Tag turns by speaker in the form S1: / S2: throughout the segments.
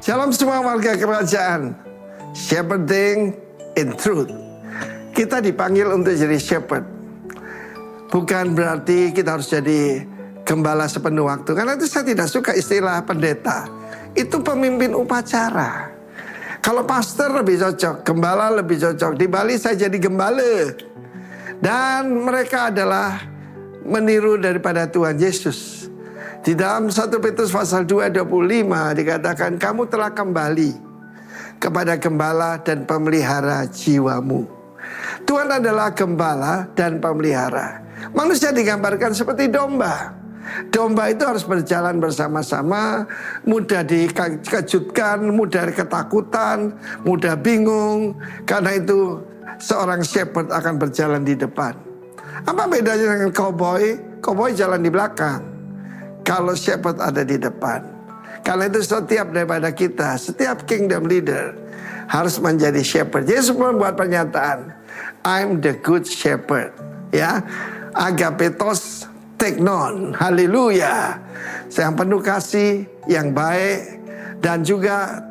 S1: Shalom semua warga kerajaan. Shepherding in truth. Kita dipanggil untuk jadi shepherd. Bukan berarti kita harus jadi gembala sepenuh waktu. Karena itu saya tidak suka istilah pendeta. Itu pemimpin upacara. Kalau pastor lebih cocok, gembala lebih cocok. Di Bali saya jadi gembala. Dan mereka adalah meniru daripada Tuhan Yesus. Di dalam 1 Petrus pasal 2:25 dikatakan, kamu telah kembali kepada gembala dan pemelihara jiwamu. Tuhan adalah gembala dan pemelihara. Manusia digambarkan seperti domba. Domba itu harus berjalan bersama-sama, mudah dikejutkan, mudah ketakutan, mudah bingung. Karena itu seorang shepherd akan berjalan di depan. Apa bedanya dengan cowboy? Cowboy jalan di belakang, kalau shepherd ada di depan. Karena itu setiap daripada kita, setiap kingdom leader harus menjadi shepherd. Yesus membuat pernyataan, I'm the good shepherd. Ya, agapetos teknon, haleluya. Yang penuh kasih, yang baik, dan juga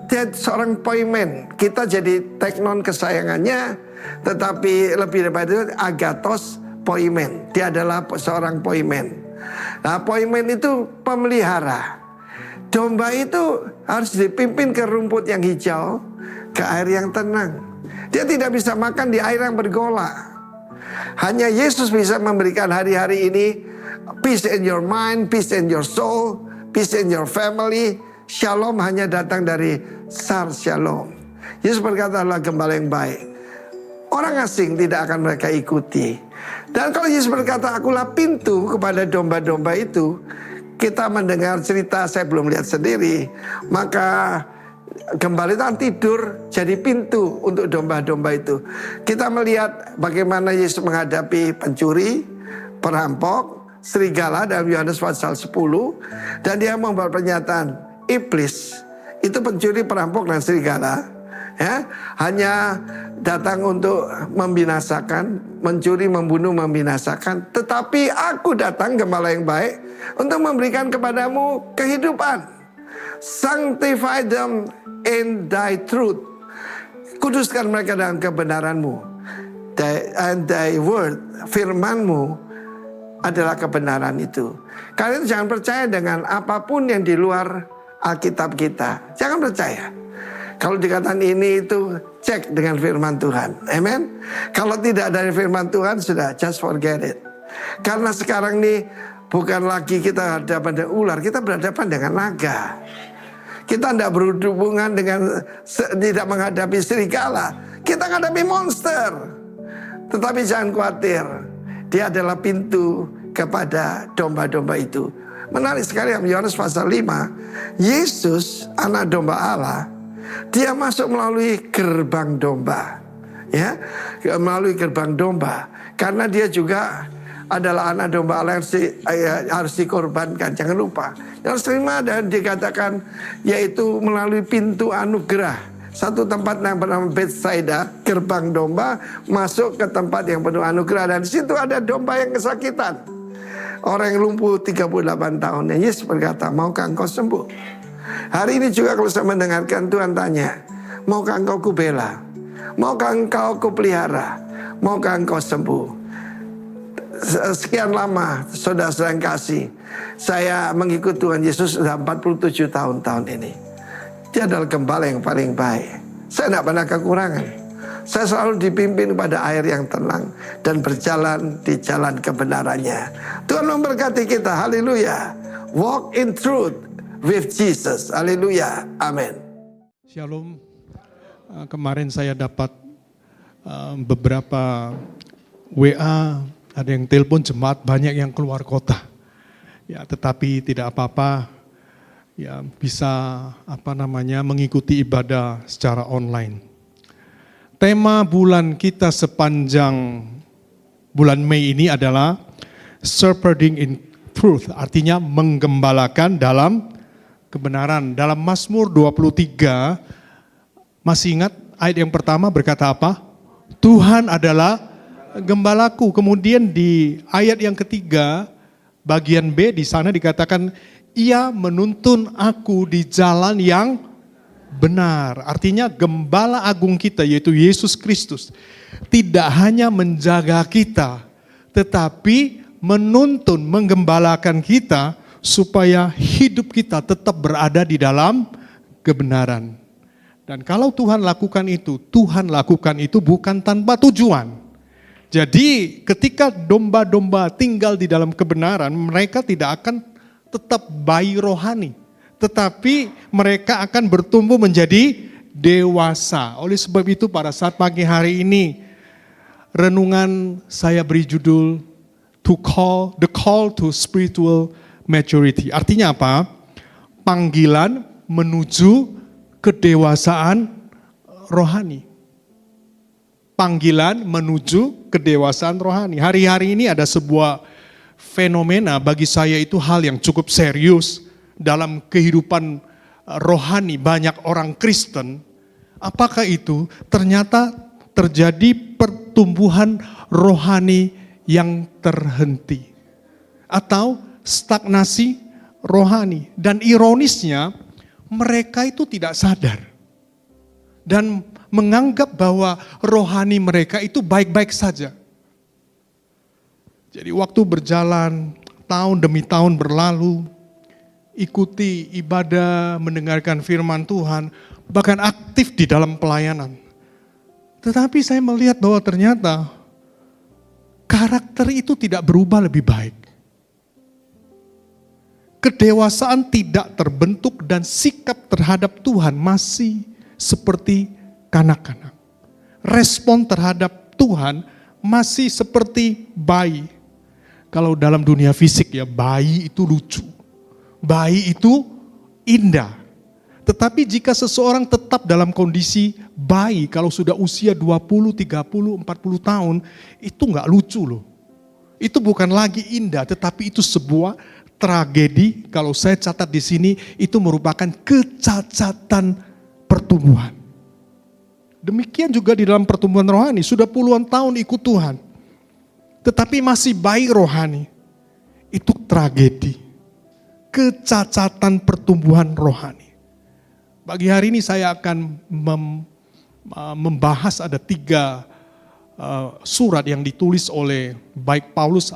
S1: dia seorang poimen. Kita jadi teknon kesayangannya, tetapi lebih daripada itu agatos poimen. Dia adalah seorang poimen. Nah, poimen itu pemelihara. Domba itu harus dipimpin ke rumput yang hijau, ke air yang tenang. Dia tidak bisa makan di air yang bergolak. Hanya Yesus bisa memberikan hari-hari ini peace in your mind, peace in your soul, peace in your family. Shalom hanya datang dari Sar Shalom. Yesus berkata adalah gembala yang baik. Orang asing tidak akan mereka ikuti. Dan kalau Yesus berkata akulah pintu kepada domba-domba itu, kita mendengar cerita, saya belum lihat sendiri, maka gembala itu akan tidur jadi pintu untuk domba-domba itu. Kita melihat bagaimana Yesus menghadapi pencuri, perampok, serigala dalam Yohanes pasal 10. Dan dia membuat pernyataan, iblis itu pencuri, perampok, dan serigala, ya, hanya datang untuk membinasakan, mencuri, membunuh, membinasakan. Tetapi aku datang, gembala yang baik, untuk memberikan kepadamu kehidupan. Sanctify them in thy truth. Kuduskan mereka dalam kebenaranmu. And thy word, firmanmu adalah kebenaran itu. Kalian jangan percaya dengan apapun yang di luar Alkitab kita. Jangan percaya. Kalau dikatakan ini itu, cek dengan firman Tuhan. Amen. Kalau tidak dari firman Tuhan, sudah, just forget it. Karena sekarang ini bukan lagi kita berhadapan dengan ular, kita berhadapan dengan naga. Kita tidak berhubungan dengan, tidak menghadapi serigala. Kita menghadapi monster. Tetapi jangan khawatir, dia adalah pintu kepada domba-domba itu. Menarik sekali Yohanes pasal 5. Yesus, anak domba Allah, dia masuk melalui gerbang domba, ya, melalui gerbang domba, karena dia juga adalah anak domba Allah yang harus dikorbankan. Jangan lupa, yang terima dan dikatakan yaitu melalui pintu anugerah, satu tempat yang bernama Bethsaida, gerbang domba, masuk ke tempat yang penuh anugerah. Dan di situ ada domba yang kesakitan, orang yang lumpuh 38 tahun. Dan Yesus berkata, maukah engkau sembuh? Hari ini juga kalau saya mendengarkan, Tuhan tanya, maukah engkau kubela? Maukah engkau kupelihara? Maukah engkau sembuh? Sekian lama, saudara-saudara yang kasih, saya mengikut Tuhan Yesus sudah 47 tahun ini. Dia adalah gembala yang paling baik. Saya tidak pernah kekurangan. Saya selalu dipimpin pada air yang tenang dan berjalan di jalan kebenarannya. Tuhan memberkati kita, haleluya. Walk in truth with Jesus, haleluya, amin.
S2: Shalom. Kemarin saya dapat beberapa WA, ada yang telepon jemaat, banyak yang keluar kota. Ya, tetapi tidak apa-apa. Ya, bisa mengikuti ibadah secara online. Tema bulan kita sepanjang bulan Mei ini adalah Shepherding in Truth, artinya menggembalakan dalam kebenaran. Dalam Mazmur 23, masih ingat ayat yang pertama berkata apa? Tuhan adalah gembalaku. Kemudian di ayat yang ketiga, bagian B di sana dikatakan Ia menuntun aku di jalan yang benar. Artinya gembala agung kita yaitu Yesus Kristus tidak hanya menjaga kita, tetapi menuntun, menggembalakan kita supaya hidup kita tetap berada di dalam kebenaran. Dan kalau Tuhan lakukan itu bukan tanpa tujuan. Jadi ketika domba-domba tinggal di dalam kebenaran, mereka tidak akan tetap bayi rohani, tetapi mereka akan bertumbuh menjadi dewasa. Oleh sebab itu pada saat pagi hari ini, renungan saya beri judul The Call to Spiritual Maturity. Artinya apa? Panggilan menuju kedewasaan rohani. Panggilan menuju kedewasaan rohani. Hari-hari ini ada sebuah fenomena, bagi saya itu hal yang cukup serius dalam kehidupan rohani banyak orang Kristen. Apakah itu? Ternyata terjadi pertumbuhan rohani yang terhenti atau stagnasi rohani. Dan ironisnya mereka itu tidak sadar dan menganggap bahwa rohani mereka itu baik-baik saja. Jadi waktu berjalan, tahun demi tahun berlalu, ikuti ibadah, mendengarkan firman Tuhan, bahkan aktif di dalam pelayanan. Tetapi saya melihat bahwa ternyata karakter itu tidak berubah lebih baik. Kedewasaan tidak terbentuk dan sikap terhadap Tuhan masih seperti kanak-kanak. Respon terhadap Tuhan masih seperti bayi. Kalau dalam dunia fisik ya, bayi itu lucu. Bayi itu indah. Tetapi jika seseorang tetap dalam kondisi bayi, kalau sudah usia 20, 30, 40 tahun, itu enggak lucu loh. Itu bukan lagi indah, tetapi itu sebuah tragedi. Kalau saya catat di sini, itu merupakan kecacatan pertumbuhan. Demikian juga di dalam pertumbuhan rohani, sudah puluhan tahun ikut Tuhan, tetapi masih bayi rohani. Itu tragedi, kecacatan pertumbuhan rohani. Pagi hari ini saya akan membahas ada 3 surat yang ditulis oleh baik Paulus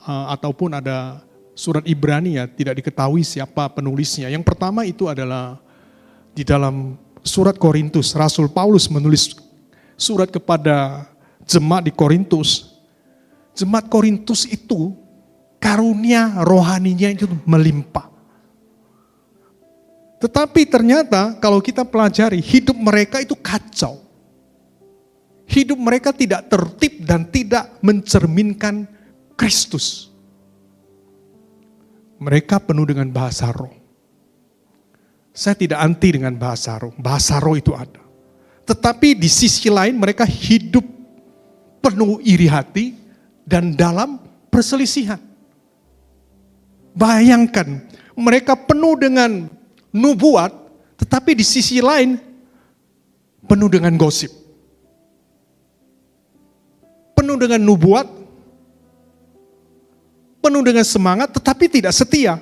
S2: ataupun ada surat Ibrani, ya tidak diketahui siapa penulisnya. Yang pertama itu adalah di dalam surat Korintus. Rasul Paulus menulis surat kepada jemaat di Korintus. Jemaat Korintus itu karunia rohaninya itu melimpah. Tetapi ternyata kalau kita pelajari, hidup mereka itu kacau. Hidup mereka tidak tertib dan tidak mencerminkan Kristus. Mereka penuh dengan bahasa roh. Saya tidak anti dengan bahasa roh itu ada. Tetapi di sisi lain mereka hidup penuh iri hati dan dalam perselisihan. Bayangkan, mereka penuh dengan nubuat, tetapi di sisi lain penuh dengan gosip. Penuh dengan nubuat, penuh dengan semangat, tetapi tidak setia.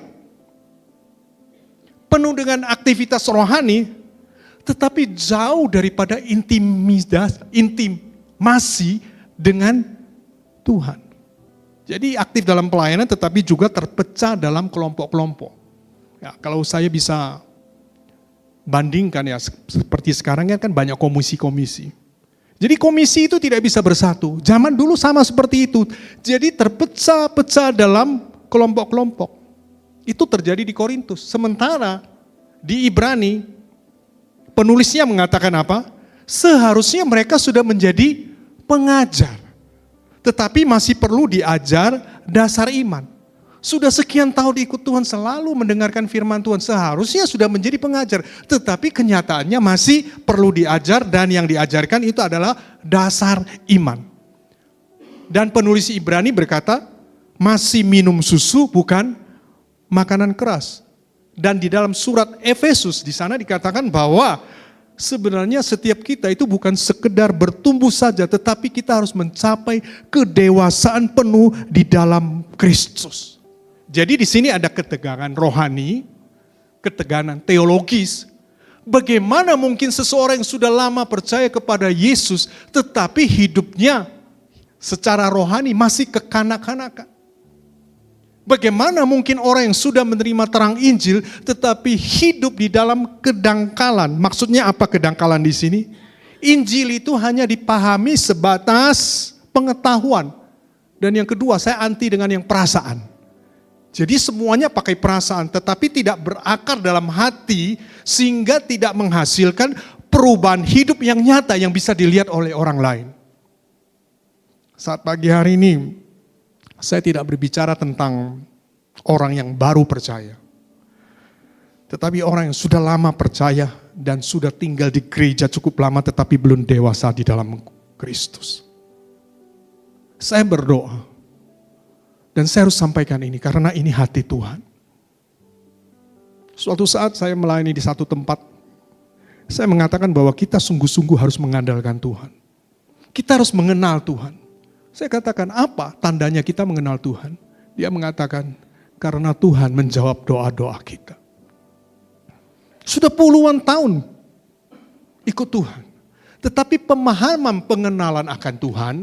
S2: Penuh dengan aktivitas rohani, tetapi jauh daripada intimasi dengan Tuhan. Jadi aktif dalam pelayanan, tetapi juga terpecah dalam kelompok-kelompok. Ya, kalau saya bisa bandingkan ya, seperti sekarang kan banyak komisi-komisi. Jadi komisi itu tidak bisa bersatu. Zaman dulu sama seperti itu. Jadi terpecah-pecah dalam kelompok-kelompok. Itu terjadi di Korintus. Sementara di Ibrani, penulisnya mengatakan apa? Seharusnya mereka sudah menjadi pengajar. Tetapi masih perlu diajar dasar iman. Sudah sekian tahun ikut Tuhan, selalu mendengarkan firman Tuhan. Seharusnya sudah menjadi pengajar. Tetapi kenyataannya masih perlu diajar, dan yang diajarkan itu adalah dasar iman. Dan penulis Ibrani berkata, masih minum susu bukan makanan keras. Dan di dalam surat Efesus di sana dikatakan bahwa sebenarnya setiap kita itu bukan sekedar bertumbuh saja, tetapi kita harus mencapai kedewasaan penuh di dalam Kristus. Jadi di sini ada ketegangan rohani, ketegangan teologis. Bagaimana mungkin seseorang yang sudah lama percaya kepada Yesus, tetapi hidupnya secara rohani masih kekanak-kanakan? Bagaimana mungkin orang yang sudah menerima terang Injil, tetapi hidup di dalam kedangkalan? Maksudnya apa kedangkalan di sini? Injil itu hanya dipahami sebatas pengetahuan. Dan yang kedua, saya anti dengan yang perasaan. Jadi semuanya pakai perasaan, tetapi tidak berakar dalam hati, sehingga tidak menghasilkan perubahan hidup yang nyata yang bisa dilihat oleh orang lain. Saat pagi hari ini, saya tidak berbicara tentang orang yang baru percaya. Tetapi orang yang sudah lama percaya dan sudah tinggal di gereja cukup lama tetapi belum dewasa di dalam Kristus. Saya berdoa. Dan saya harus sampaikan ini karena ini hati Tuhan. Suatu saat saya melayani di satu tempat. Saya mengatakan bahwa kita sungguh-sungguh harus mengandalkan Tuhan. Kita harus mengenal Tuhan. Saya katakan, apa tandanya kita mengenal Tuhan? Dia mengatakan, karena Tuhan menjawab doa-doa kita. Sudah puluhan tahun ikut Tuhan. Tetapi pemahaman pengenalan akan Tuhan,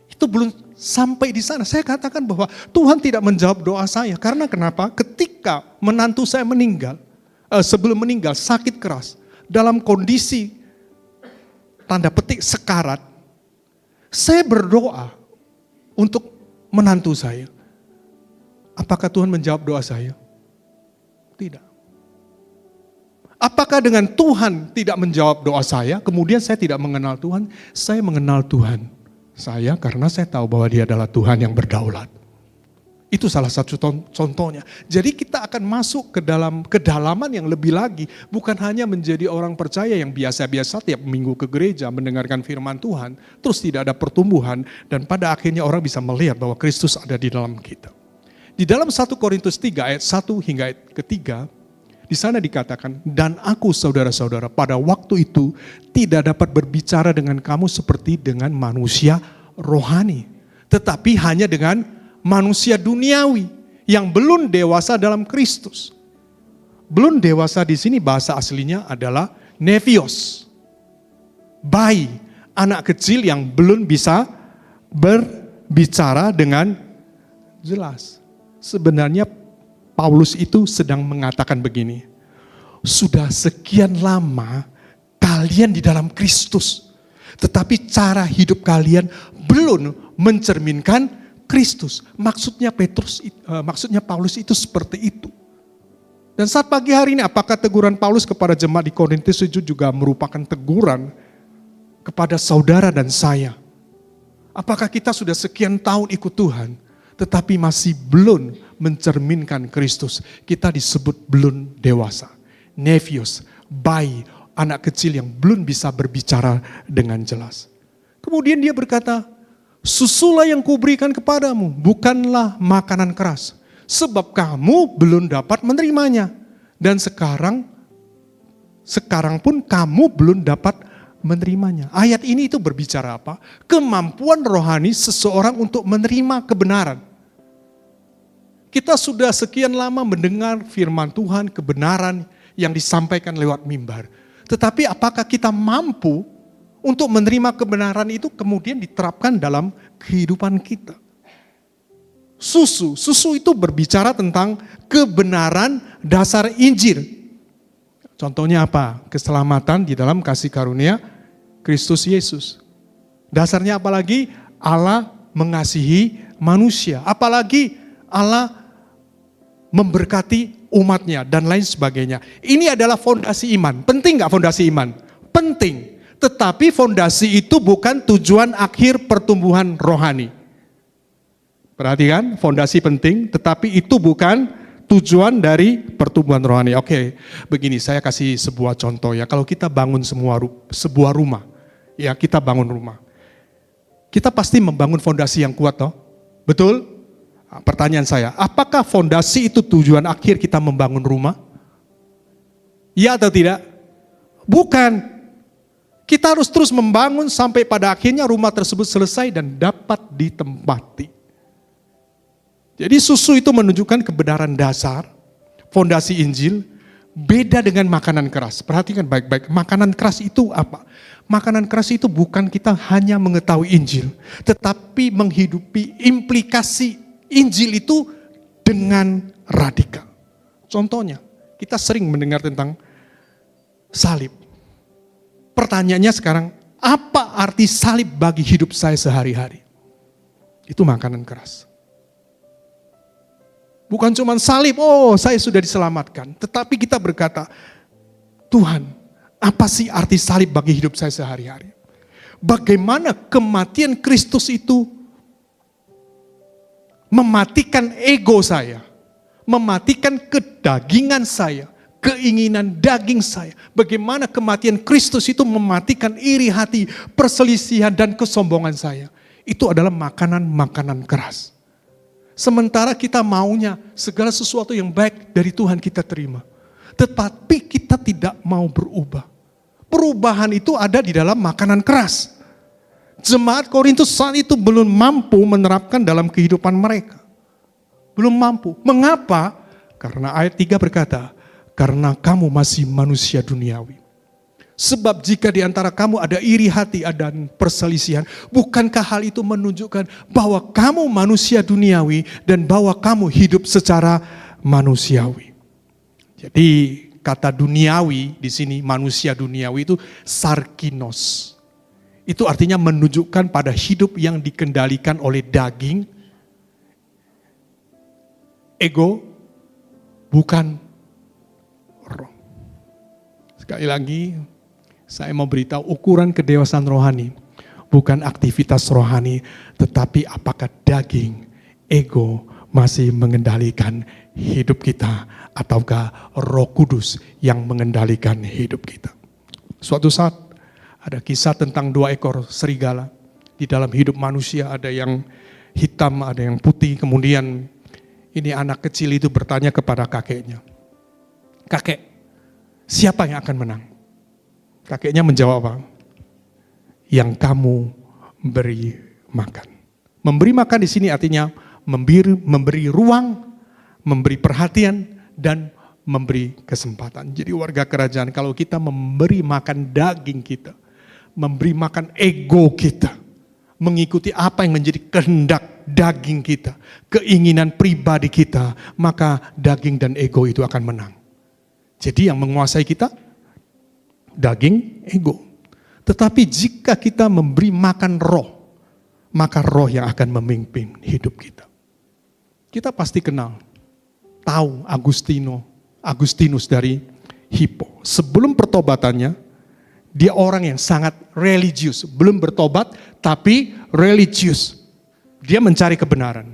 S2: itu belum sampai di sana. Saya katakan bahwa Tuhan tidak menjawab doa saya. Karena kenapa? Ketika menantu saya meninggal, sebelum meninggal sakit keras, dalam kondisi tanda petik sekarat, saya berdoa untuk menantu saya. Apakah Tuhan menjawab doa saya? Tidak. Apakah dengan Tuhan tidak menjawab doa saya, kemudian saya tidak mengenal Tuhan? Saya mengenal Tuhan saya karena saya tahu bahwa Dia adalah Tuhan yang berdaulat. Itu salah satu contohnya. Jadi kita akan masuk ke dalam kedalaman yang lebih lagi. Bukan hanya menjadi orang percaya yang biasa-biasa tiap minggu ke gereja mendengarkan firman Tuhan. Terus tidak ada pertumbuhan. Dan pada akhirnya orang bisa melihat bahwa Kristus ada di dalam kita. Di dalam 1 Korintus 3 ayat 1 hingga ayat ketiga. Di sana dikatakan, dan aku saudara-saudara pada waktu itu tidak dapat berbicara dengan kamu seperti dengan manusia rohani. Tetapi hanya dengan manusia duniawi yang belum dewasa dalam Kristus. Belum dewasa di sini bahasa aslinya adalah nevios. Bayi, anak kecil yang belum bisa berbicara dengan jelas. Sebenarnya Paulus itu sedang mengatakan begini. Sudah sekian lama kalian di dalam Kristus, tetapi cara hidup kalian belum mencerminkan Kristus. Maksudnya Paulus itu seperti itu. Dan saat pagi hari ini, apakah teguran Paulus kepada jemaat di Korintus itu juga merupakan teguran kepada saudara dan saya? Apakah kita sudah sekian tahun ikut Tuhan, tetapi masih belum mencerminkan Kristus? Kita disebut belum dewasa. Nevios, bayi, anak kecil yang belum bisa berbicara dengan jelas. Kemudian dia berkata, susulah yang kuberikan kepadamu, bukanlah makanan keras. Sebab kamu belum dapat menerimanya. Dan sekarang pun kamu belum dapat menerimanya. Ayat ini itu berbicara apa? Kemampuan rohani seseorang untuk menerima kebenaran. Kita sudah sekian lama mendengar firman Tuhan, kebenaran yang disampaikan lewat mimbar. Tetapi apakah kita mampu untuk menerima kebenaran itu kemudian diterapkan dalam kehidupan kita? Susu itu berbicara tentang kebenaran dasar Injil. Contohnya apa? Keselamatan di dalam kasih karunia Kristus Yesus. Dasarnya apalagi? Allah mengasihi manusia. Apalagi Allah memberkati umatnya dan lain sebagainya. Ini adalah fondasi iman. Penting gak fondasi iman? Penting. Tetapi fondasi itu bukan tujuan akhir pertumbuhan rohani. Perhatikan, fondasi penting, tetapi itu bukan tujuan dari pertumbuhan rohani. Oke, begini, saya kasih sebuah contoh ya. Kalau kita bangun sebuah rumah, ya kita bangun rumah. Kita pasti membangun fondasi yang kuat toh? Betul? Nah, pertanyaan saya, apakah fondasi itu tujuan akhir kita membangun rumah? Ya atau tidak? Bukan. Kita harus terus membangun sampai pada akhirnya rumah tersebut selesai dan dapat ditempati. Jadi susu itu menunjukkan kebenaran dasar, fondasi Injil, beda dengan makanan keras. Perhatikan baik-baik, makanan keras itu apa? Makanan keras itu bukan kita hanya mengetahui Injil, tetapi menghidupi implikasi Injil itu dengan radikal. Contohnya, kita sering mendengar tentang salib. Pertanyaannya sekarang, apa arti salib bagi hidup saya sehari-hari? Itu makanan keras. Bukan cuma salib, oh saya sudah diselamatkan. Tetapi kita berkata, Tuhan, apa sih arti salib bagi hidup saya sehari-hari? Bagaimana kematian Kristus itu mematikan ego saya, mematikan kedagingan saya, keinginan daging saya. Bagaimana kematian Kristus itu mematikan iri hati, perselisihan dan kesombongan saya. Itu adalah makanan-makanan keras. Sementara kita maunya segala sesuatu yang baik dari Tuhan kita terima. Tetapi kita tidak mau berubah. Perubahan itu ada di dalam makanan keras. Jemaat Korintus saat itu belum mampu menerapkan dalam kehidupan mereka. Belum mampu. Mengapa? Karena ayat 3 berkata, karena kamu masih manusia duniawi. Sebab jika di antara kamu ada iri hati dan perselisihan, bukankah hal itu menunjukkan bahwa kamu manusia duniawi dan bahwa kamu hidup secara manusiawi. Jadi kata duniawi di sini, manusia duniawi itu sarkinos. Itu artinya menunjukkan pada hidup yang dikendalikan oleh daging, ego, bukan roh. Sekali lagi, saya mau beritahu ukuran kedewasaan rohani bukan aktivitas rohani, tetapi apakah daging, ego masih mengendalikan hidup kita ataukah Roh Kudus yang mengendalikan hidup kita. Suatu saat ada kisah tentang 2 ekor serigala. Di dalam hidup manusia ada yang hitam, ada yang putih. Kemudian ini anak kecil itu bertanya kepada kakeknya, "Kakek, siapa yang akan menang?" Kakeknya menjawab apa? Yang kamu beri makan. Memberi makan di sini artinya memberi ruang, memberi perhatian, dan memberi kesempatan. Jadi warga kerajaan, kalau kita memberi makan daging kita, memberi makan ego kita, mengikuti apa yang menjadi kehendak daging kita, keinginan pribadi kita, maka daging dan ego itu akan menang. Jadi yang menguasai kita, daging, ego. Tetapi jika kita memberi makan roh, maka roh yang akan memimpin hidup kita. Kita pasti kenal, tahu Agustinus dari Hippo. Sebelum pertobatannya, dia orang yang sangat religius. Belum bertobat, tapi religius. Dia mencari kebenaran.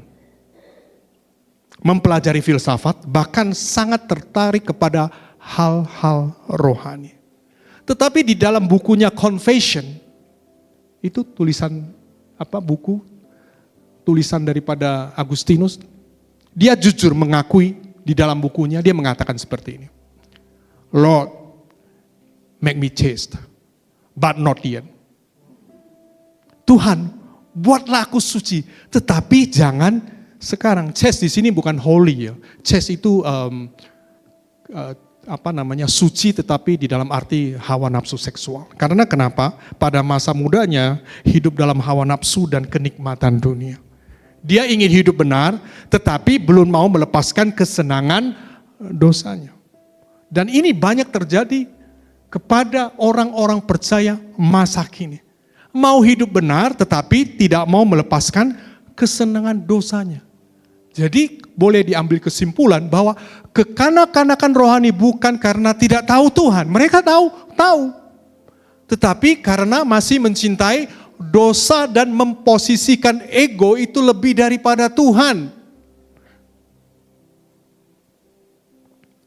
S2: Mempelajari filsafat, bahkan sangat tertarik kepada hal-hal rohani. Tetapi di dalam bukunya Confession, itu tulisan tulisan daripada Agustinus, dia jujur mengakui di dalam bukunya, dia mengatakan seperti ini. Lord, make me chaste, but not yet. Tuhan, buatlah aku suci, tetapi jangan sekarang. Chaste di sini bukan holy ya. Chaste itu suci tetapi di dalam arti hawa nafsu seksual. Karena kenapa? Pada masa mudanya hidup dalam hawa nafsu dan kenikmatan dunia. Dia ingin hidup benar tetapi belum mau melepaskan kesenangan dosanya. Dan ini banyak terjadi kepada orang-orang percaya masa kini. Mau hidup benar tetapi tidak mau melepaskan kesenangan dosanya. Jadi boleh diambil kesimpulan bahwa kekanak-kanakan rohani bukan karena tidak tahu Tuhan. Mereka tahu. Tetapi karena masih mencintai dosa dan memposisikan ego itu lebih daripada Tuhan.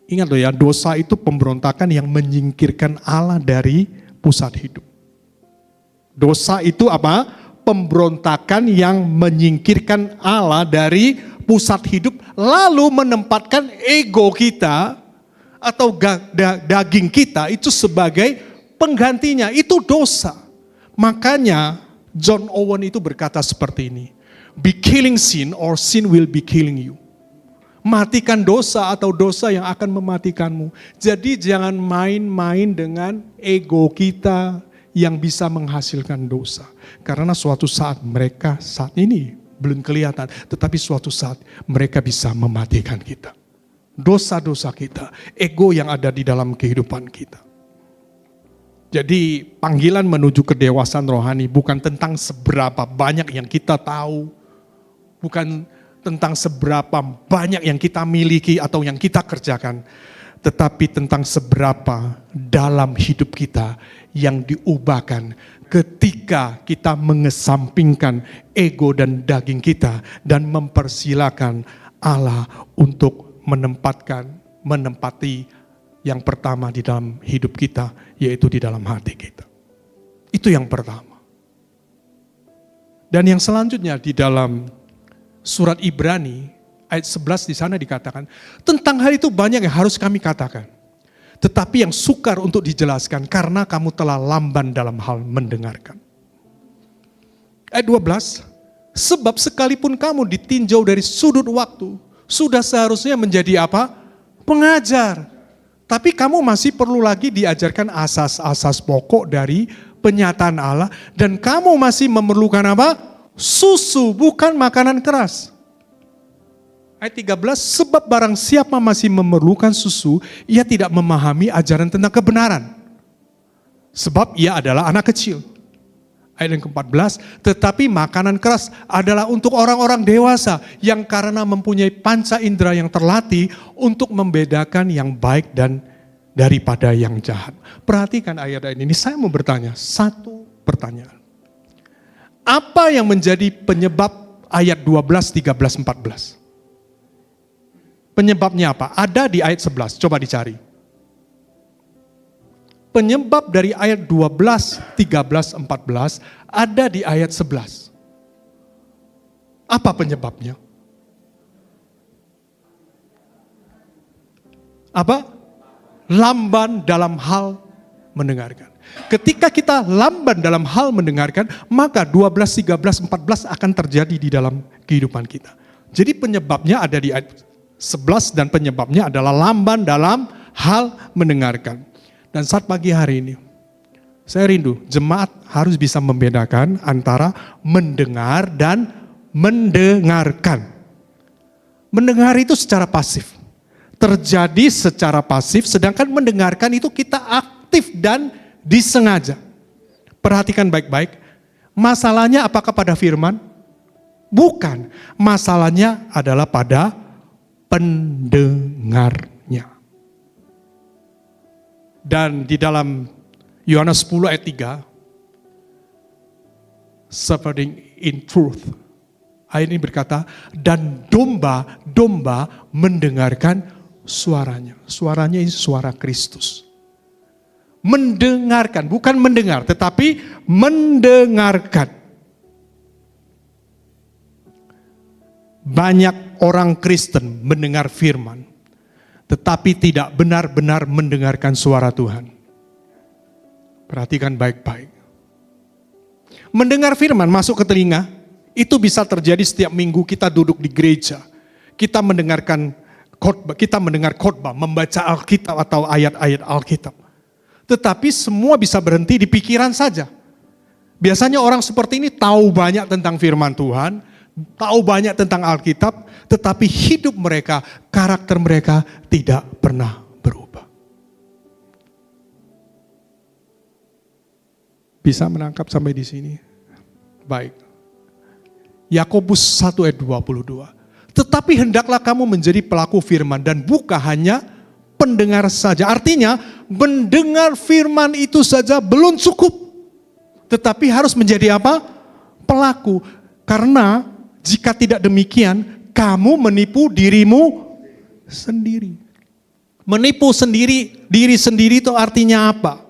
S2: Ingat loh ya, dosa itu pemberontakan yang menyingkirkan Allah dari pusat hidup. Dosa itu apa? Pemberontakan yang menyingkirkan Allah dari pusat hidup, lalu menempatkan ego kita atau daging kita itu sebagai penggantinya. Itu dosa. Makanya John Owen itu berkata seperti ini, be killing sin or sin will be killing you. Matikan dosa atau dosa yang akan mematikanmu. Jadi jangan main-main dengan ego kita yang bisa menghasilkan dosa. Karena suatu saat mereka saat ini belum kelihatan, tetapi suatu saat mereka bisa mematikan kita. Dosa-dosa kita, ego yang ada di dalam kehidupan kita. Jadi panggilan menuju kedewasaan rohani bukan tentang seberapa banyak yang kita tahu, bukan tentang seberapa banyak yang kita miliki atau yang kita kerjakan, tetapi tentang seberapa dalam hidup kita yang diubahkan ketika kita mengesampingkan ego dan daging kita dan mempersilakan Allah untuk menempati yang pertama di dalam hidup kita, yaitu di dalam hati kita. Itu yang pertama. Dan yang selanjutnya di dalam surat Ibrani ayat 11 di sana dikatakan, tentang hal itu banyak yang harus kami katakan. Tetapi yang sukar untuk dijelaskan karena kamu telah lamban dalam hal mendengarkan. Ayat 12, sebab sekalipun kamu ditinjau dari sudut waktu, sudah seharusnya menjadi apa? Pengajar. Tapi kamu masih perlu lagi diajarkan asas-asas pokok dari penyataan Allah. Dan kamu masih memerlukan apa? Susu, bukan makanan keras. Ayat 13, sebab barang siapa masih memerlukan susu, ia tidak memahami ajaran tentang kebenaran. Sebab ia adalah anak kecil. Ayat yang ke-14, tetapi makanan keras adalah untuk orang-orang dewasa yang karena mempunyai panca indera yang terlatih untuk membedakan yang baik dan daripada yang jahat. Perhatikan ayat-ayat ini, saya mau bertanya, satu pertanyaan. Apa yang menjadi penyebab ayat 12, 13, 14? Penyebabnya apa? Ada di ayat 11, coba dicari. Penyebab dari ayat 12, 13, 14 ada di ayat 11. Apa penyebabnya? Apa? Lamban dalam hal mendengarkan. Ketika kita lamban dalam hal mendengarkan, maka 12, 13, 14 akan terjadi di dalam kehidupan kita. Jadi penyebabnya ada di ayat 11 dan penyebabnya adalah lamban dalam hal mendengarkan. Dan saat pagi hari ini, saya rindu jemaat harus bisa membedakan antara mendengar dan mendengarkan. Mendengar itu secara pasif, terjadi secara pasif, sedangkan mendengarkan itu kita aktif dan disengaja. Perhatikan baik-baik, masalahnya apakah pada firman? Bukan, masalahnya adalah pada pendengarnya. Dan di dalam Yohanes 10 ayat 3, suffering in truth. Ayat ini berkata, dan domba-domba mendengarkan suaranya. Suaranya ini suara Kristus. Mendengarkan, bukan mendengar, tetapi mendengarkan. Banyak orang Kristen mendengar firman, tetapi tidak benar-benar mendengarkan suara Tuhan. Perhatikan baik-baik. Mendengar firman masuk ke telinga, itu bisa terjadi setiap minggu kita duduk di gereja. Kita mendengarkan khotbah, kita mendengar khotbah, membaca Alkitab atau ayat-ayat Alkitab. Tetapi semua bisa berhenti di pikiran saja. Biasanya orang seperti ini tahu banyak tentang firman Tuhan, tahu banyak tentang Alkitab, tetapi hidup mereka, karakter mereka tidak pernah berubah. Bisa menangkap sampai di sini? Baik. Yakobus 1 ayat 22. Tetapi hendaklah kamu menjadi pelaku firman dan bukan hanya pendengar saja. Artinya mendengar firman itu saja belum cukup. Tetapi harus menjadi apa? Pelaku. Karena jika tidak demikian, kamu menipu dirimu sendiri. Menipu diri sendiri itu artinya apa?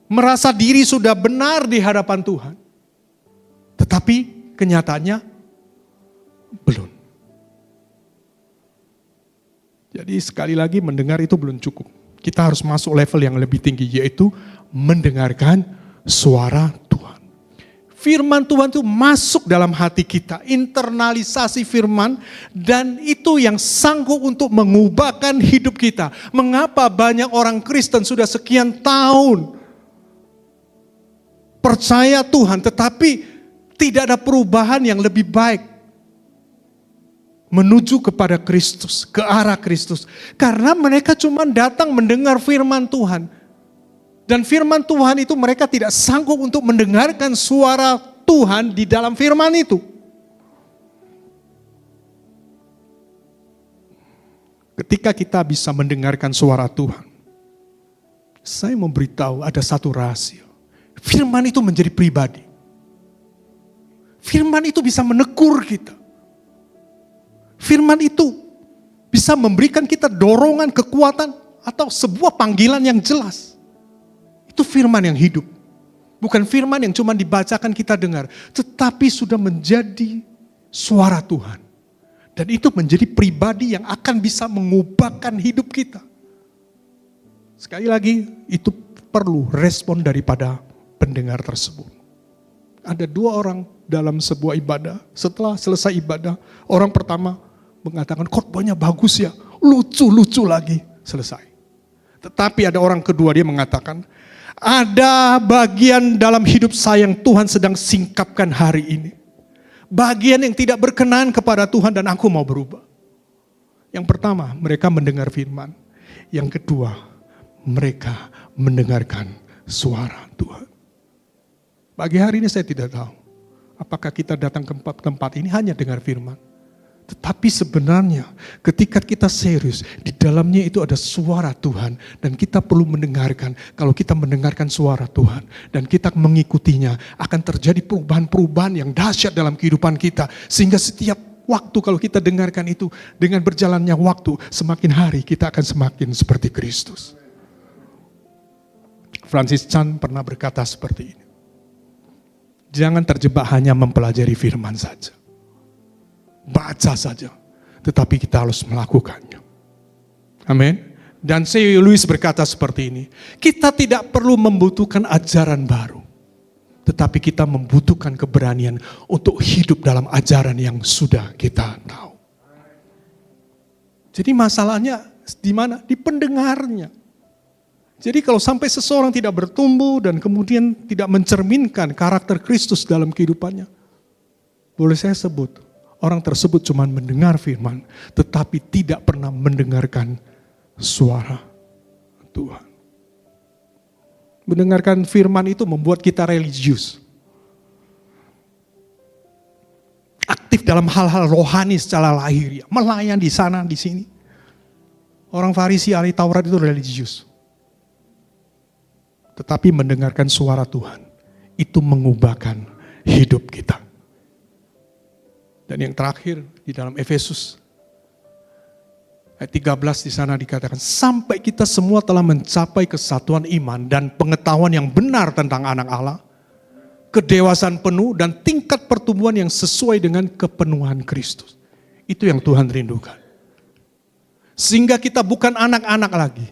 S2: Merasa diri sudah benar di hadapan Tuhan. Tetapi kenyataannya belum. Jadi sekali lagi mendengar itu belum cukup. Kita harus masuk level yang lebih tinggi, yaitu mendengarkan suara Tuhan. firman Tuhan itu masuk dalam hati kita, internalisasi firman, dan itu yang sanggup untuk mengubahkan hidup kita. Mengapa banyak orang Kristen sudah sekian tahun percaya Tuhan, tetapi tidak ada perubahan yang lebih baik menuju kepada Kristus, ke arah Kristus. Karena mereka cuma datang mendengar firman Tuhan. Dan firman Tuhan itu mereka tidak sanggup untuk mendengarkan suara Tuhan di dalam firman itu. Ketika kita bisa mendengarkan suara Tuhan, saya memberitahu ada satu rahasia. Firman itu menjadi pribadi. Firman itu bisa menegur kita. Firman itu bisa memberikan kita dorongan, kekuatan, atau sebuah panggilan yang jelas. Itu firman yang hidup. Bukan firman yang cuma dibacakan kita dengar, tetapi sudah menjadi suara Tuhan. Dan itu menjadi pribadi yang akan bisa mengubahkan hidup kita. Sekali lagi, itu perlu respon daripada pendengar tersebut. Ada 2 orang dalam sebuah ibadah. Setelah selesai ibadah, orang pertama mengatakan, khotbahnya bagus ya, lucu-lucu lagi, selesai. Tetapi ada orang kedua, dia mengatakan, ada bagian dalam hidup saya yang Tuhan sedang singkapkan hari ini. Bagian yang tidak berkenan kepada Tuhan dan aku mau berubah. Yang pertama, mereka mendengar firman. Yang kedua, mereka mendengarkan suara Tuhan. Pagi hari ini saya tidak tahu apakah kita datang ke tempat ini hanya dengar firman. Tetapi sebenarnya ketika kita serius, di dalamnya itu ada suara Tuhan. Dan kita perlu mendengarkan. Kalau kita mendengarkan suara Tuhan dan kita mengikutinya, akan terjadi perubahan-perubahan yang dahsyat dalam kehidupan kita. Sehingga setiap waktu kalau kita dengarkan itu, dengan berjalannya waktu, semakin hari kita akan semakin seperti Kristus. Francis Chan pernah berkata seperti ini. Jangan terjebak hanya mempelajari firman saja. Baca saja, tetapi kita harus melakukannya. Amin. Dan C. Lewis berkata seperti ini, kita tidak perlu membutuhkan ajaran baru, tetapi kita membutuhkan keberanian untuk hidup dalam ajaran yang sudah kita tahu. Jadi masalahnya di mana? Di pendengarnya. Jadi kalau sampai seseorang tidak bertumbuh dan kemudian tidak mencerminkan karakter Kristus dalam kehidupannya, boleh saya sebut, orang tersebut cuma mendengar firman, tetapi tidak pernah mendengarkan suara Tuhan. Mendengarkan firman itu membuat kita religius. Aktif dalam hal-hal rohani secara lahir, melayan di sana, di sini. Orang Farisi, ahli Taurat itu religius. Tetapi mendengarkan suara Tuhan, itu mengubahkan hidup kita. Dan yang terakhir di dalam Efesus ayat 13 di sana dikatakan, sampai kita semua telah mencapai kesatuan iman dan pengetahuan yang benar tentang anak Allah, kedewasaan penuh dan tingkat pertumbuhan yang sesuai dengan kepenuhan Kristus. Itu yang Tuhan rindukan. Sehingga kita bukan anak-anak lagi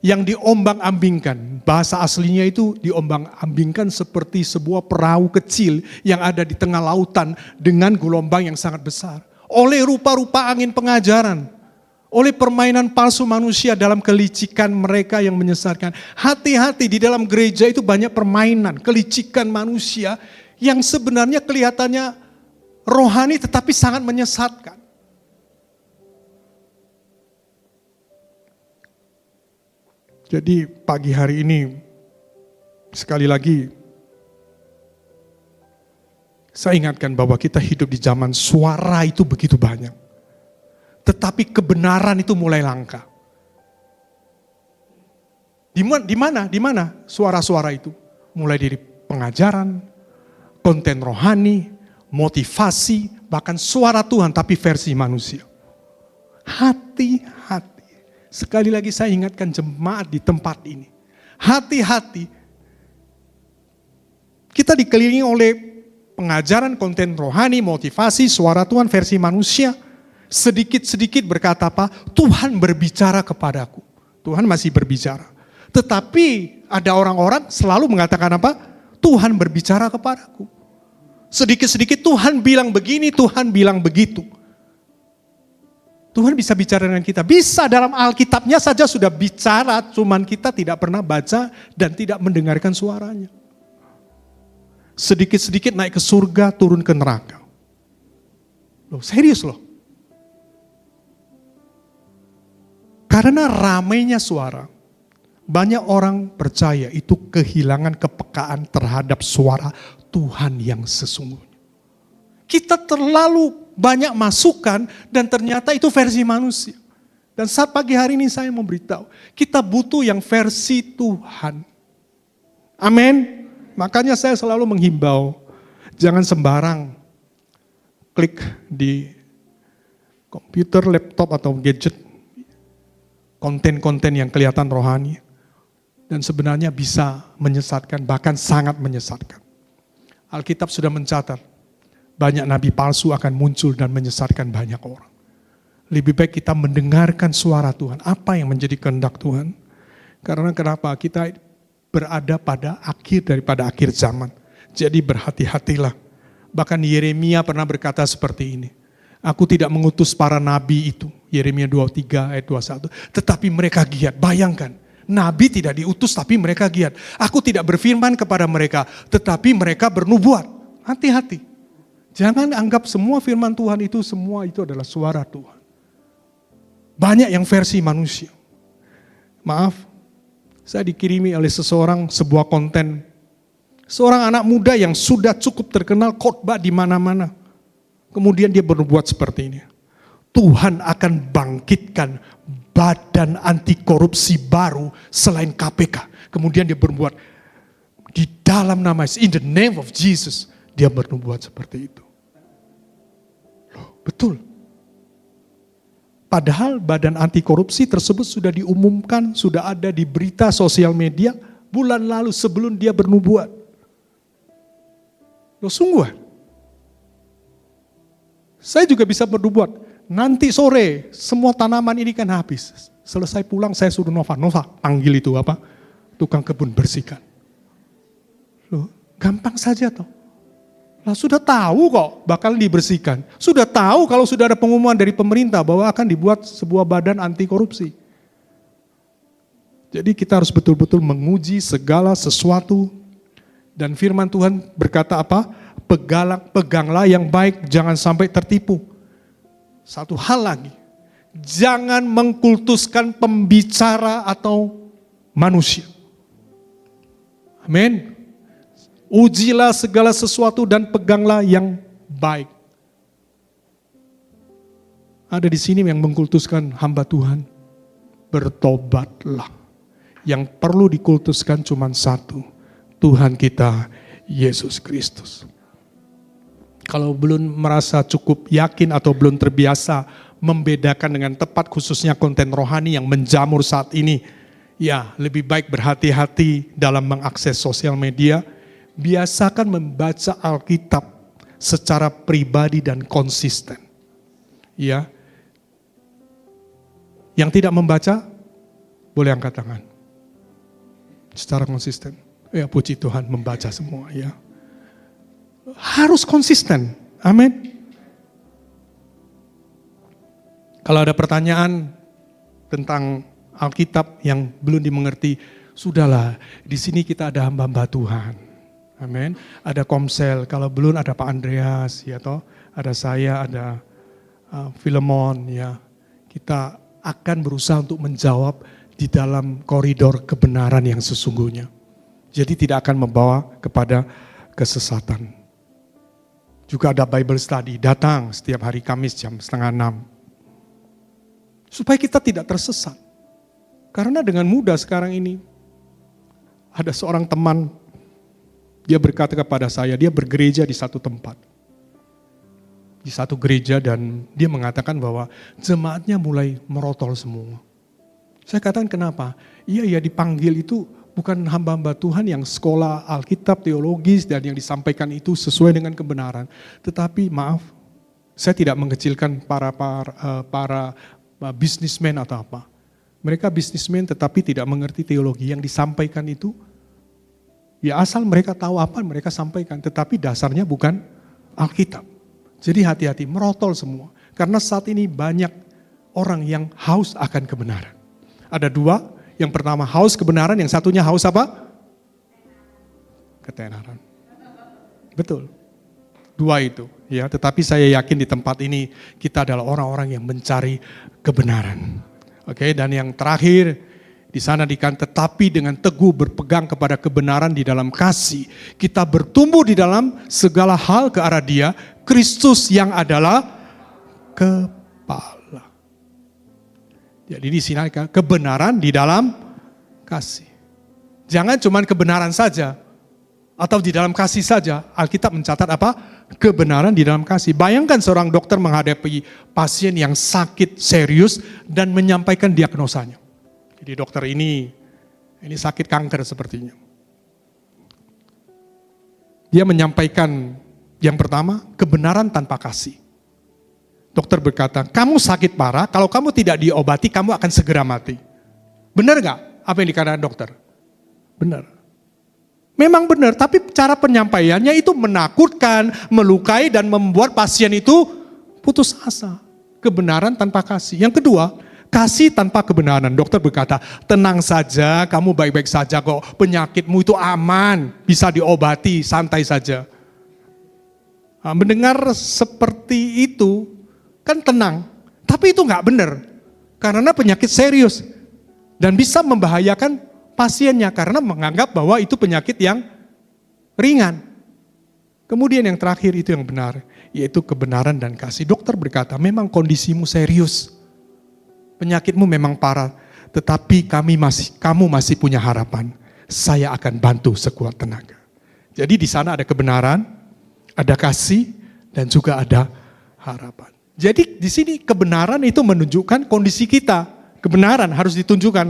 S2: yang diombang-ambingkan. Bahasa aslinya itu diombang-ambingkan seperti sebuah perahu kecil yang ada di tengah lautan dengan gelombang yang sangat besar. Oleh rupa-rupa angin pengajaran, oleh permainan palsu manusia dalam kelicikan mereka yang menyesatkan. Hati-hati, di dalam gereja itu banyak permainan, kelicikan manusia yang sebenarnya kelihatannya rohani tetapi sangat menyesatkan. Jadi pagi hari ini, sekali lagi, saya ingatkan bahwa kita hidup di zaman suara itu begitu banyak. Tetapi kebenaran itu mulai langka. Di mana suara-suara itu? Mulai dari pengajaran, konten rohani, motivasi, bahkan suara Tuhan tapi versi manusia. Hati-hati. Sekali lagi saya ingatkan jemaat di tempat ini. Hati-hati. Kita dikelilingi oleh pengajaran, konten rohani, motivasi, suara Tuhan versi manusia. Sedikit-sedikit berkata apa? Tuhan berbicara kepadaku. Tuhan masih berbicara. Tetapi ada orang-orang selalu mengatakan apa? Tuhan berbicara kepadaku. Sedikit-sedikit Tuhan bilang begini, Tuhan bilang begitu. Tuhan bisa bicara dengan kita. Bisa dalam Alkitabnya saja sudah bicara, cuman kita tidak pernah baca dan tidak mendengarkan suaranya. Sedikit-sedikit naik ke surga, turun ke neraka. Loh, serius loh. Karena ramainya suara, banyak orang percaya itu kehilangan kepekaan terhadap suara Tuhan yang sesungguhnya. Kita terlalu banyak masukan dan ternyata itu versi manusia. Dan saat pagi hari ini saya memberitahu, kita butuh yang versi Tuhan. Amin. Makanya saya selalu menghimbau, jangan sembarang klik di komputer, laptop atau gadget, konten-konten yang kelihatan rohani. Dan sebenarnya bisa menyesatkan, bahkan sangat menyesatkan. Alkitab sudah mencatat, banyak nabi palsu akan muncul dan menyesatkan banyak orang. Lebih baik kita mendengarkan suara Tuhan. Apa yang menjadi kehendak Tuhan? Karena kenapa? Kita berada pada akhir daripada akhir zaman. Jadi berhati-hatilah. Bahkan Yeremia pernah berkata seperti ini. Aku tidak mengutus para nabi itu. Yeremia 23 ayat 21. Tetapi mereka giat. Bayangkan. Nabi tidak diutus tapi mereka giat. Aku tidak berfirman kepada mereka. Tetapi mereka bernubuat. Hati-hati. Jangan anggap semua firman Tuhan itu semua itu adalah suara Tuhan. Banyak yang versi manusia. Maaf, saya dikirimi oleh seseorang sebuah konten. Seorang anak muda yang sudah cukup terkenal khotbah di mana-mana. Kemudian dia berbuat seperti ini. Tuhan akan bangkitkan badan anti korupsi baru selain KPK. Kemudian dia berbuat di dalam nama Yesus, in the name of Jesus. Dia bernubuat seperti itu. Loh, betul. Padahal badan anti korupsi tersebut sudah diumumkan, sudah ada di berita sosial media bulan lalu sebelum dia bernubuat. Loh, sungguh. Saya juga bisa bernubuat. Nanti sore semua tanaman ini kan habis. Selesai pulang saya suruh Nova panggil itu apa? Tukang kebun bersihkan. Loh, gampang saja toh. Lah sudah tahu kok bakal dibersihkan. Sudah tahu kalau sudah ada pengumuman dari pemerintah bahwa akan dibuat sebuah badan anti korupsi. Jadi kita harus betul-betul menguji segala sesuatu. Dan firman Tuhan berkata apa? Peganglah yang baik, jangan sampai tertipu. Satu hal lagi, jangan mengkultuskan pembicara atau manusia. Amin. Ujilah segala sesuatu dan peganglah yang baik. Ada di sini yang mengkultuskan hamba Tuhan. Bertobatlah. Yang perlu dikultuskan cuma satu. Tuhan kita, Yesus Kristus. Kalau belum merasa cukup yakin atau belum terbiasa membedakan dengan tepat khususnya konten rohani yang menjamur saat ini. Ya, lebih baik berhati-hati dalam mengakses sosial media. Biasakan membaca Alkitab secara pribadi dan konsisten. Ya. Yang tidak membaca boleh angkat tangan. Secara konsisten. Ya, puji Tuhan membaca semua ya. Harus konsisten. Amin. Kalau ada pertanyaan tentang Alkitab yang belum dimengerti, sudahlah, di sini kita ada hamba-hamba Tuhan. Amin. Ada Komsel, kalau belum ada Pak Andreas, ya toh, ada saya, ada Filemon, ya. Kita akan berusaha untuk menjawab di dalam koridor kebenaran yang sesungguhnya. Jadi tidak akan membawa kepada kesesatan. Juga ada Bible study, datang setiap hari Kamis jam 5:30. Supaya kita tidak tersesat. Karena dengan mudah sekarang ini, ada seorang teman, dia berkata kepada saya, dia bergereja di satu tempat. Di satu gereja dan dia mengatakan bahwa jemaatnya mulai merotol semua. Saya katakan kenapa? Iya dipanggil itu bukan hamba-hamba Tuhan yang sekolah Alkitab, teologis dan yang disampaikan itu sesuai dengan kebenaran. Tetapi maaf, saya tidak mengecilkan para bisnismen atau apa. Mereka bisnismen tetapi tidak mengerti teologi yang disampaikan itu. Ya asal mereka tahu apa mereka sampaikan, tetapi dasarnya bukan Alkitab. Jadi hati-hati, merotol semua. Karena saat ini banyak orang yang haus akan kebenaran. Ada dua, yang pertama haus kebenaran, yang satunya haus apa? Ketenaran. Betul. Dua itu, ya. Tetapi saya yakin di tempat ini kita adalah orang-orang yang mencari kebenaran. Oke, dan yang terakhir di sana dikatakan tetapi dengan teguh berpegang kepada kebenaran di dalam kasih, kita bertumbuh di dalam segala hal ke arah Dia, Kristus yang adalah kepala. Jadi di sini kebenaran di dalam kasih. Jangan cuma kebenaran saja. Atau di dalam kasih saja, Alkitab mencatat apa? Kebenaran di dalam kasih. Bayangkan seorang dokter menghadapi pasien yang sakit serius dan menyampaikan diagnosanya. Jadi dokter ini sakit kanker sepertinya. Dia menyampaikan yang pertama, kebenaran tanpa kasih. Dokter berkata, kamu sakit parah, kalau kamu tidak diobati, kamu akan segera mati. Benar gak apa yang dikatakan dokter? Benar. Memang benar, tapi cara penyampaiannya itu menakutkan, melukai dan membuat pasien itu putus asa. Kebenaran tanpa kasih. Yang kedua, kasih tanpa kebenaran. Dokter berkata, tenang saja, kamu baik-baik saja kok. Penyakitmu itu aman, bisa diobati, santai saja. Nah, mendengar seperti itu, kan tenang. Tapi itu nggak benar. Karena penyakit serius. Dan bisa membahayakan pasiennya karena menganggap bahwa itu penyakit yang ringan. Kemudian yang terakhir itu yang benar, yaitu kebenaran dan kasih. Dokter berkata, memang kondisimu serius. Penyakitmu memang parah, tetapi kamu masih punya harapan. Saya akan bantu sekuat tenaga. Jadi di sana ada kebenaran, ada kasih, dan juga ada harapan. Jadi di sini kebenaran itu menunjukkan kondisi kita. Kebenaran harus ditunjukkan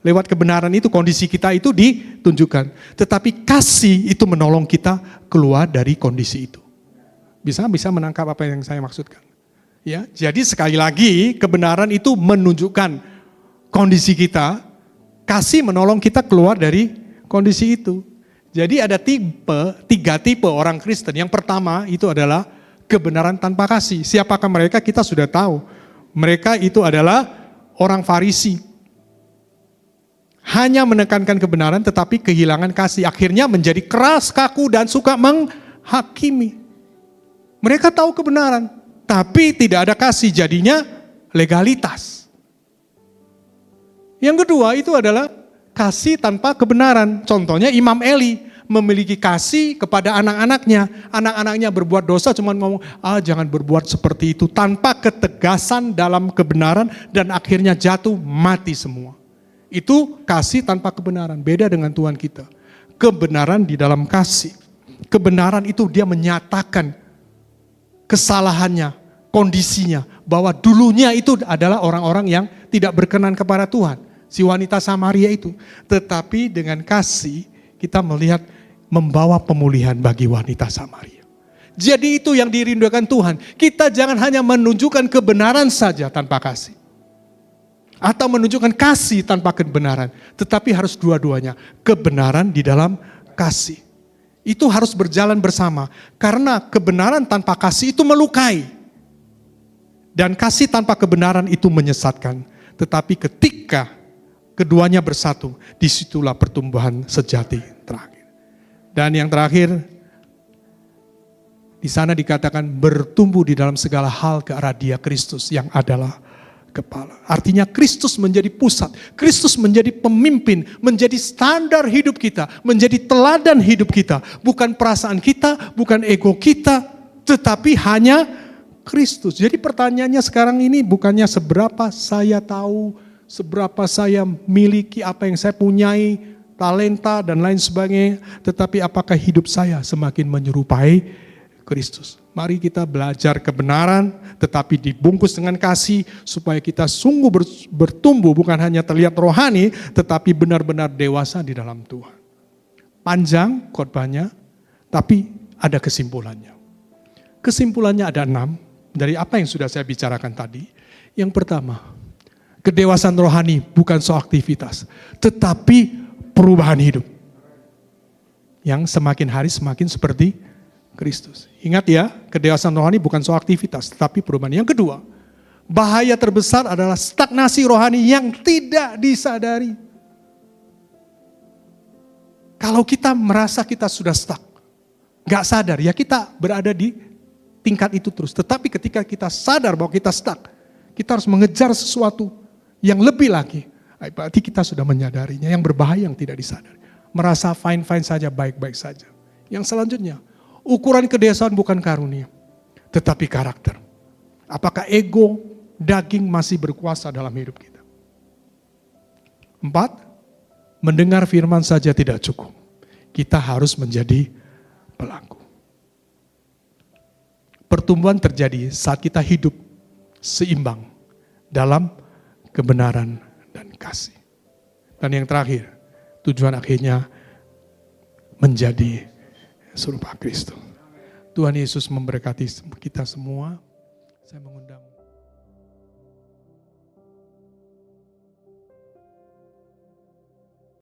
S2: lewat kebenaran itu, kondisi kita itu ditunjukkan. Tetapi kasih itu menolong kita keluar dari kondisi itu. Bisa menangkap apa yang saya maksudkan? Ya, jadi sekali lagi kebenaran itu menunjukkan kondisi kita, kasih menolong kita keluar dari kondisi itu. Jadi ada tiga tipe orang Kristen. Yang pertama itu adalah kebenaran tanpa kasih. Siapakah mereka? Kita sudah tahu. Mereka itu adalah orang Farisi. Hanya menekankan kebenaran tetapi kehilangan kasih. Akhirnya menjadi keras, kaku dan suka menghakimi. Mereka tahu kebenaran tapi tidak ada kasih, jadinya legalitas. Yang kedua itu adalah kasih tanpa kebenaran. Contohnya Imam Eli memiliki kasih kepada anak-anaknya. Anak-anaknya berbuat dosa cuma ngomong, jangan berbuat seperti itu. Tanpa ketegasan dalam kebenaran dan akhirnya jatuh mati semua. Itu kasih tanpa kebenaran, beda dengan Tuhan kita. Kebenaran di dalam kasih. Kebenaran itu dia menyatakan kesalahannya, kondisinya. Bahwa dulunya itu adalah orang-orang yang tidak berkenan kepada Tuhan. Si wanita Samaria itu. Tetapi dengan kasih kita melihat membawa pemulihan bagi wanita Samaria. Jadi itu yang dirindukan Tuhan. Kita jangan hanya menunjukkan kebenaran saja tanpa kasih. Atau menunjukkan kasih tanpa kebenaran. Tetapi harus dua-duanya. Kebenaran di dalam kasih. Itu harus berjalan bersama. Karena kebenaran tanpa kasih itu melukai. Dan kasih tanpa kebenaran itu menyesatkan. Tetapi ketika keduanya bersatu, disitulah pertumbuhan sejati terakhir. Dan yang terakhir, di sana dikatakan bertumbuh di dalam segala hal ke arah Dia, Kristus yang adalah kepala. Artinya Kristus menjadi pusat, Kristus menjadi pemimpin, menjadi standar hidup kita, menjadi teladan hidup kita. Bukan perasaan kita, bukan ego kita, tetapi hanya Kristus. Jadi pertanyaannya sekarang ini bukannya seberapa saya tahu, seberapa saya miliki, apa yang saya punyai, talenta dan lain sebagainya, tetapi apakah hidup saya semakin menyerupai Kristus. Mari kita belajar kebenaran tetapi dibungkus dengan kasih supaya kita sungguh bertumbuh, bukan hanya terlihat rohani tetapi benar-benar dewasa di dalam Tuhan. Panjang khotbahnya tapi ada kesimpulannya. Kesimpulannya ada 6 dari apa yang sudah saya bicarakan tadi. Yang pertama, kedewasaan rohani bukan soal aktivitas tetapi perubahan hidup. Yang semakin hari semakin seperti Kristus. Ingat ya, kedewasaan rohani bukan soal aktivitas, tetapi perubahan. Yang kedua, bahaya terbesar adalah stagnasi rohani yang tidak disadari. Kalau kita merasa kita sudah stuck, gak sadar, ya kita berada di tingkat itu terus. Tetapi ketika kita sadar bahwa kita stuck, kita harus mengejar sesuatu yang lebih lagi. Berarti kita sudah menyadarinya, yang berbahaya yang tidak disadari. Merasa fine-fine saja, baik-baik saja. Yang selanjutnya, ukuran kedewasaan bukan karunia, tetapi karakter. Apakah ego, daging masih berkuasa dalam hidup kita? 4, mendengar firman saja tidak cukup. Kita harus menjadi pelaku. Pertumbuhan terjadi saat kita hidup seimbang dalam kebenaran dan kasih. Dan yang terakhir, tujuan akhirnya menjadi serupa Kristus. Tuhan Yesus memberkati kita semua. Saya mengundang